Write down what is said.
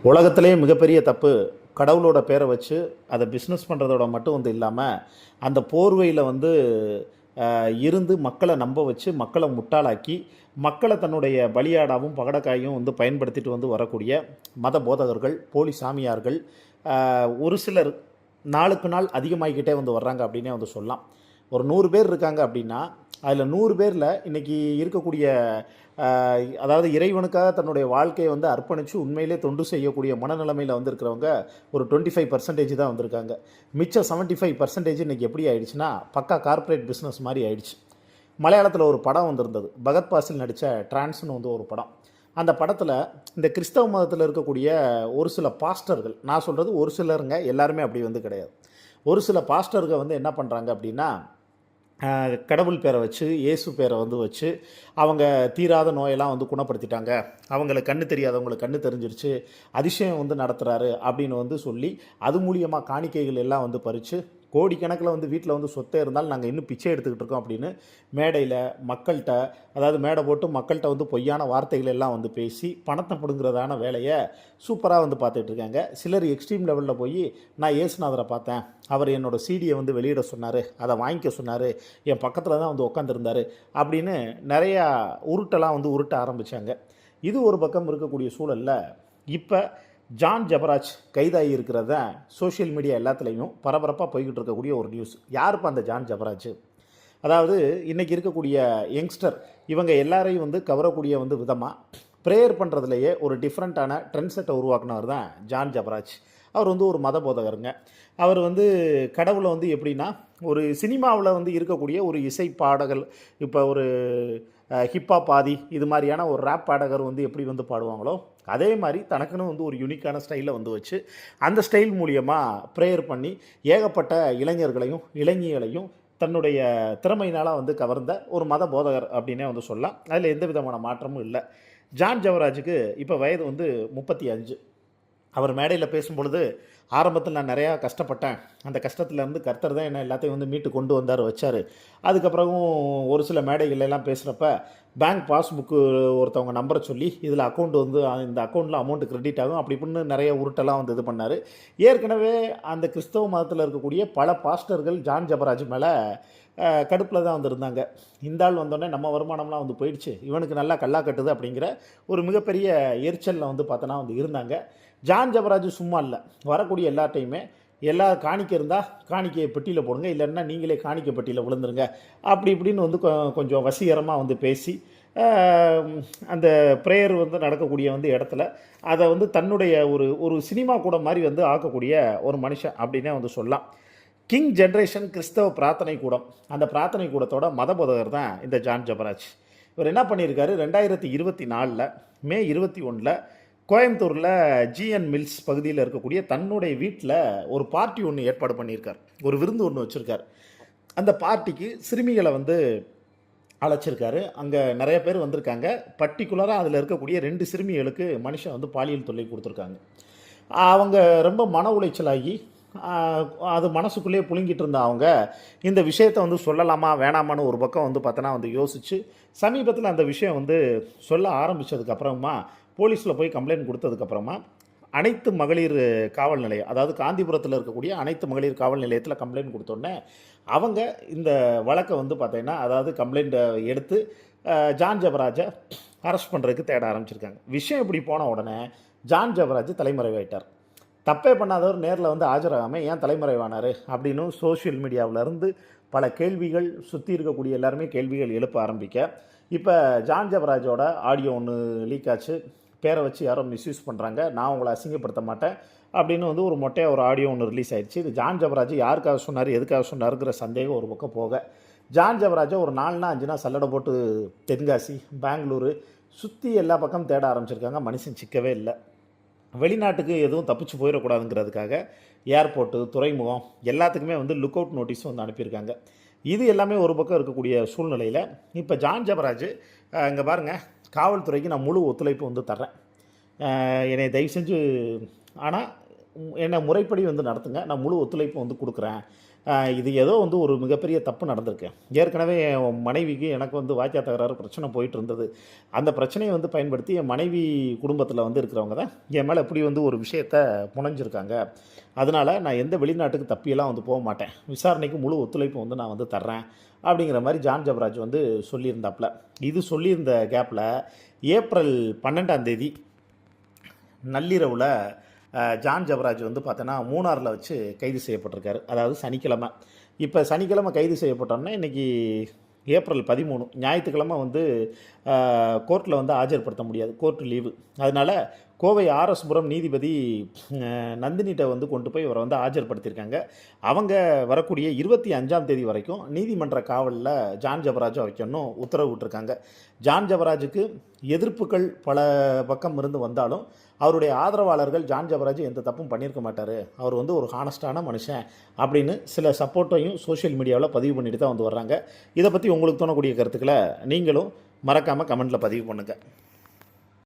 உலகத்திலேயே மிகப்பெரிய தப்பு கடவுளோட பேரை வச்சு அதை பிஸ்னஸ் பண்ணுறதோட மட்டும் இல்லாமல் அந்த போர்வையில் இருந்து மக்களை நம்ப வச்சு மக்களை முட்டாளாக்கி மக்களை தன்னுடைய பலியாடாவும் பகடக்காயும் பயன்படுத்திட்டு வரக்கூடிய மத போதகர்கள் போலி சாமியார்கள் ஒரு சிலர் நாளுக்கு நாள் அதிகமாகிக்கிட்டே வர்றாங்க அப்படின்னே சொல்லலாம். ஒரு 100 பேர் இருக்காங்க அப்படின்னா அதில் 100 பேரில் இன்றைக்கி இருக்கக்கூடிய அதாவது இறைவனுக்காக தன்னுடைய வாழ்க்கையை அர்ப்பணித்து உண்மையிலே தொண்டு செய்யக்கூடிய மனநிலைமையில் இருக்கிறவங்க ஒரு 25% தான் வந்திருக்காங்க. மிச்சம் 75% இன்றைக்கி எப்படி ஆயிடுச்சுன்னா பக்கா கார்ப்பரேட் பிஸ்னஸ் மாதிரி ஆயிடுச்சு. மலையாளத்தில் ஒரு படம் வந்திருந்தது, பகத் பாசில் நடித்த டிரான்ஸ்னு ஒரு படம். அந்த படத்தில் இந்த கிறிஸ்தவ மதத்தில் இருக்கக்கூடிய ஒரு சில பாஸ்டர்கள், நான் சொல்கிறது ஒரு சிலருங்க, எல்லாருமே அப்படி கிடையாது. ஒரு சில பாஸ்டர்கள் என்ன பண்ணுறாங்க அப்படின்னா, கடவுள் பேரை வச்சு இயேசு பேரை வச்சு அவங்க தீராத நோயெல்லாம் குணப்படுத்திட்டாங்க, அவங்களுக்கு கண்ணு தெரியாதவங்களுக்கு கண்ணு தெரிஞ்சிருச்சு, அதிசயம் நடத்துகிறாரு அப்படின்னு சொல்லி அது மூலியமாக காணிக்கைகள் எல்லாம் பறித்து கோடிக்கணக்கில் வீட்டில் சொத்தே இருந்தாலும் நாங்கள் இன்னும் பிச்சை எடுத்துக்கிட்டு இருக்கோம் அப்படின்னு மேடையில் மக்கள்கிட்ட, அதாவது மேடை போட்டு மக்கள்கிட்ட பொய்யான வார்த்தைகள் எல்லாம் பேசி பணத்தை பிடுங்கிறதான வேலையை சூப்பராக பார்த்துட்டு இருக்காங்க. சிலர் எக்ஸ்ட்ரீம் லெவலில் போய் நான் இயேசுநாதரை பார்த்தேன், அவர் என்னோடய சிடியை வெளியிட சொன்னார், அதை வாங்கிக்க சொன்னார், என் பக்கத்தில் தான் உட்காந்துருந்தார் அப்படின்னு நிறையா உருட்டெல்லாம் உருட்ட ஆரம்பித்தாங்க. இது ஒரு பக்கம் இருக்கக்கூடிய சூழலில் இப்போ ஜான் ஜபராஜ் கைதாகி இருக்கிறத சோஷியல் மீடியா எல்லாத்துலேயும் பரபரப்பாக போய்கிட்டு இருக்கக்கூடிய ஒரு நியூஸ். யாருப்பா அந்த ஜான் ஜபராஜ்? அதாவது இன்றைக்கி இருக்கக்கூடிய யங்ஸ்டர் இவங்க எல்லாரையும் கவரக்கூடிய விதமாக ப்ரேயர் பண்ணுறதுலையே ஒரு டிஃப்ரெண்ட்டான ட்ரெண்ட் செட்டை உருவாக்குனவர் தான் ஜான் ஜபராஜ். அவர் ஒரு மத போதகருங்க. அவர் கடவுளை எப்படின்னா, ஒரு சினிமாவில் இருக்கக்கூடிய ஒரு இசை பாடகர், இப்போ ஒரு ஹிப்ஹாப் ஆதி இது மாதிரியான ஒரு ரேப் பாடகர் எப்படி பாடுவாங்களோ அதே மாதிரி தனக்குன்னு ஒரு யூனிக்கான ஸ்டைலில் வச்சு அந்த ஸ்டைல் மூலியமாக ப்ரேயர் பண்ணி ஏகப்பட்ட இளைஞர்களையும் இளைஞர்களையும் தன்னுடைய திறமையினால் கவர்ந்த ஒரு மத போதகர் அப்படின்னே சொல்லலாம். அதில் எந்த விதமான மாற்றமும் இல்லை. ஜான் ஜபராஜுக்கு இப்போ வயது 35. அவர் மேடையில் பேசும்பொழுது, ஆரம்பத்தில் நான் நிறையா கஷ்டப்பட்டேன், அந்த கஷ்டத்துலேருந்து கர்த்தர் தான் என்ன எல்லாத்தையும் மீட்டு கொண்டு வந்தார் வச்சார். அதுக்கப்புறமும் ஒரு சில மேடைகளெல்லாம் பேசுகிறப்ப பேங்க் பாஸ்புக்கு ஒருத்தவங்க நம்பரை சொல்லி இதில் அக்கௌண்ட் இந்த அக்கௌண்ட்டில் அமௌண்ட்டு கிரெடிட் ஆகும் அப்படி இப்படின்னு நிறைய உருட்டெல்லாம் இது பண்ணார். ஏற்கனவே அந்த கிறிஸ்தவ மதத்தில் இருக்கக்கூடிய பல பாஸ்டர்கள் ஜான் ஜபராஜ் மேலே கடுப்பில் தான் இருந்தாங்க. இந்த ஆள் வந்தோடனே நம்ம வருமானம்லாம் போயிடுச்சு, இவனுக்கு நல்லா கல்லா கட்டுது அப்படிங்கிற ஒரு மிகப்பெரிய எரிச்சலில் பார்த்தோன்னா இருந்தாங்க. ஜான் ஜபராஜ் சும்மா இல்லை, வரக்கூடிய எல்லாட்டையுமே எல்லா காணிக்கை இருந்தால் காணிக்கையை பெட்டியில் போடுங்க, இல்லைன்னா நீங்களே காணிக்கை பெட்டியில் விழுந்துருங்க அப்படி இப்படின்னு கொஞ்சம் வசீகரமாக பேசி அந்த ப்ரேயர் நடக்கக்கூடிய இடத்துல அதை தன்னுடைய ஒரு சினிமா கூட மாதிரி ஆக்கக்கூடிய ஒரு மனுஷன் அப்படின்னே சொல்லலாம். கிங் ஜென்ரேஷன் கிறிஸ்தவ பிரார்த்தனை கூடம், அந்த பிரார்த்தனை கூடத்தோட மத போதகர் தான் இந்த ஜான் ஜபராஜ். இவர் என்ன பண்ணியிருக்காரு, 2024 மே 21 கோயம்புத்தூரில் ஜிஎன் மில்ஸ் பகுதியில் இருக்கக்கூடிய தன்னுடைய வீட்டில் ஒரு பார்ட்டி ஒன்று ஏற்பாடு பண்ணியிருக்கார், ஒரு விருந்து ஒன்று வச்சுருக்கார். அந்த பார்ட்டிக்கு சிறுமிகளை அழைச்சிருக்காரு. அங்கே நிறைய பேர் வந்திருக்காங்க. பர்டிகுலராக அதில் இருக்கக்கூடிய 2 சிறுமிகளுக்கு மனுஷன் பாலியல் தொல்லை கொடுத்துருக்காங்க. அவங்க ரொம்ப மன உளைச்சலாகி அது மனசுக்குள்ளேயே புழுங்கிட்டு இருந்த அவங்க இந்த விஷயத்தை சொல்லலாமா வேணாமான்னு ஒரு பக்கம் பார்த்தோன்னா யோசித்து சமீபத்தில் அந்த விஷயம் சொல்ல ஆரம்பித்ததுக்கப்புறமா போலீஸில் போய் கம்ப்ளைண்ட் கொடுத்ததுக்கப்புறமா அனைத்து மகளிர் காவல் நிலையம், அதாவது காந்திபுரத்தில் இருக்கக்கூடிய அனைத்து மகளிர் காவல் நிலையத்தில் கம்ப்ளைண்ட் கொடுத்தோடனே அவங்க இந்த வழக்கை பார்த்தீங்கன்னா, அதாவது கம்ப்ளைண்ட்டை எடுத்து ஜான் ஜபராஜை அரெஸ்ட் பண்ணுறதுக்கு தேட ஆரம்பிச்சிருக்காங்க. விஷயம் இப்படி போன உடனே ஜான் ஜபராஜ் தலைமறைவாயிட்டார். தப்பே பண்ணாதவர் நேரில் ஆஜராகாமல் ஏன் தலைமறைவானார் அப்படின்னு சோஷியல் மீடியாவிலேருந்து பல கேள்விகள் சுற்றி இருக்கக்கூடிய எல்லாருமே கேள்விகள் எழுப்ப ஆரம்பிக்க, இப்போ ஜான் ஜபராஜோட ஆடியோ ஒன்று லீக் ஆச்சு. பேரை வச்சு யாரோ மிஸ்யூஸ் பண்ணுறாங்க, நான் உங்களை அசிங்கப்படுத்த மாட்டேன் அப்படின்னு ஒரு மொட்டையாக ஒரு ஆடியோ ஒன்று ரிலீஸ் ஆயிடுச்சு. இது ஜான் ஜபராஜ் யாருக்காக சொன்னார், எதுக்காக சொன்னாருங்கிற சந்தேகம் ஒரு பக்கம் போக, ஜான் ஜபராஜை ஒரு 4 5 நாள் சல்லடை போட்டு தென்காசி பெங்களூரு சுற்றி எல்லா பக்கம் தேட ஆரம்பிச்சிருக்காங்க. மனுஷன் சிக்கவே இல்லை. வெளிநாட்டுக்கு எதுவும் தப்பிச்சு போயிடக்கூடாதுங்கிறதுக்காக ஏர்போர்ட்டு துறைமுகம் எல்லாத்துக்குமே லுக் அவுட் நோட்டீஸ் அனுப்பியிருக்காங்க. இது எல்லாமே ஒரு பக்கம் இருக்கக்கூடிய சூழ்நிலையில் இப்போ ஜான் ஜபராஜ் இங்கே பாருங்கள், காவல்துறைக்கு நான் முழு ஒத்துழைப்பு தர்றேன், என்னை தயவு செஞ்சு, ஆனால் என்ன முறைப்படி வந்து நடத்துங்க, நான் முழு ஒத்துழைப்பு வந்து கொடுக்குறேன். இது ஏதோ வந்து ஒரு மிகப்பெரிய தப்பு நடந்திருக்கு. ஏற்கனவே என் மனைவிக்கு எனக்கு வந்து வாய்க்கா தகராறு பிரச்சனை போயிட்டு இருந்தது. அந்த பிரச்சனையை வந்து பயன்படுத்தி என் மனைவி குடும்பத்தில் வந்து இருக்கிறவங்க தான் என் மேலே இப்படி வந்து ஒரு விஷயத்த புனைஞ்சிருக்காங்க. அதனால் நான் எந்த வெளிநாட்டுக்கு தப்பியெல்லாம் வந்து போக மாட்டேன், விசாரணைக்கு முழு ஒத்துழைப்பு வந்து நான் வந்து தர்றேன் அப்படிங்கிற மாதிரி ஜான் ஜபராஜ் வந்து சொல்லியிருந்தாப்புல. இது சொல்லியிருந்த கேப்பில் ஏப்ரல் 12ஆம் தேதி நள்ளிரவில் ஜான் ஜபராஜ் வந்து பார்த்தோன்னா மூணாரில் வச்சு கைது செய்யப்பட்டிருக்காரு. அதாவது சனிக்கிழமை. இப்போ சனிக்கிழமை கைது செய்யப்பட்டோன்னா இன்றைக்கி ஏப்ரல் 13 ஞாயிற்றுக்கிழமை வந்து கோர்ட்டில் வந்து ஆஜர்படுத்த முடியாது, கோர்ட்டு லீவு. அதனால் கோவை ஆர்எஸ்புரம் நீதிபதி நந்தினிகிட்ட வந்து கொண்டு போய் இவரை வந்து ஆஜர்படுத்தியிருக்காங்க. அவங்க வரக்கூடிய 25ஆம் தேதி வரைக்கும் நீதிமன்ற காவலில் ஜான் ஜபராஜை வைக்கணும் உத்தரவு விட்டுருக்காங்க. ஜான் ஜபராஜுக்கு எதிர்ப்புகள் பல பக்கம் இருந்து வந்தாலும் அவருடைய ஆதரவாளர்கள் ஜான் ஜபராஜ் எந்த தப்பும் பண்ணியிருக்க மாட்டார், அவர் வந்து ஒரு ஹானஸ்டான மனுஷன் அப்படின்னு சில சப்போர்ட்டையும் சோஷியல் மீடியாவில் பதிவு பண்ணிட்டு தான் வந்து வர்றாங்க. இதை பற்றி உங்களுக்கு தோணக்கூடிய கருத்துக்களை நீங்களும் மறக்காமல் கமெண்ட்டில் பதிவு பண்ணுங்கள்.